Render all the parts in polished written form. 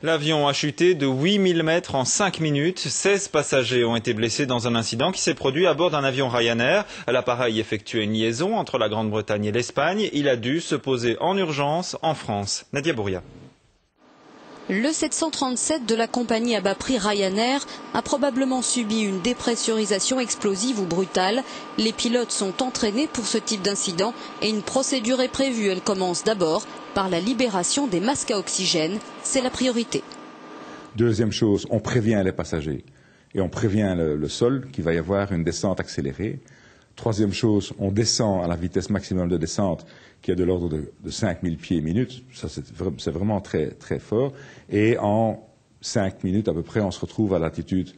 L'avion a chuté de 8000 mètres en 5 minutes. 16 passagers ont été blessés dans un incident qui s'est produit à bord d'un avion Ryanair. L'appareil effectuait une liaison entre la Grande-Bretagne et l'Espagne. Il a dû se poser en urgence en France. Nadia Bouria. Le 737 de la compagnie à bas prix Ryanair a probablement subi une dépressurisation explosive ou brutale. Les pilotes sont entraînés pour ce type d'incident et une procédure est prévue. Elle commence d'abord par la libération des masques à oxygène. C'est la priorité. Deuxième chose, on prévient les passagers et on prévient le sol qu'il va y avoir une descente accélérée. Troisième chose, on descend à la vitesse maximum de descente qui est de l'ordre de 5000 pieds minute. Ça, c'est vraiment très, très fort. Et en 5 minutes à peu près, on se retrouve à l'altitude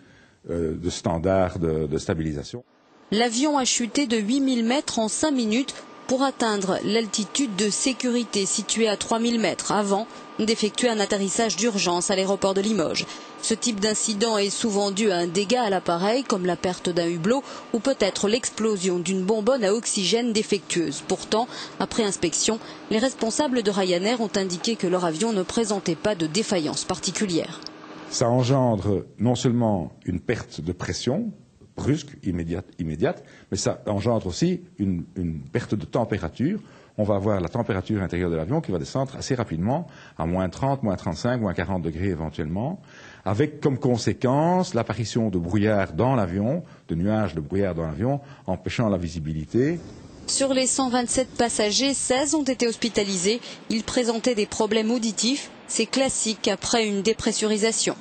de standard de stabilisation. L'avion a chuté de 8000 mètres en 5 minutes pour atteindre l'altitude de sécurité située à 3000 mètres avant d'effectuer un atterrissage d'urgence à l'aéroport de Limoges. Ce type d'incident est souvent dû à un dégât à l'appareil, comme la perte d'un hublot ou peut-être l'explosion d'une bonbonne à oxygène défectueuse. Pourtant, après inspection, les responsables de Ryanair ont indiqué que leur avion ne présentait pas de défaillance particulière. Ça engendre non seulement une perte de pression, brusque, immédiate, mais ça engendre aussi une perte de température. On va avoir la température intérieure de l'avion qui va descendre assez rapidement à moins 30, moins 35, moins 40 degrés éventuellement, avec comme conséquence l'apparition de brouillard dans l'avion, de nuages de brouillard dans l'avion, empêchant la visibilité. Sur les 127 passagers, 16 ont été hospitalisés. Ils présentaient des problèmes auditifs. C'est classique après une dépressurisation.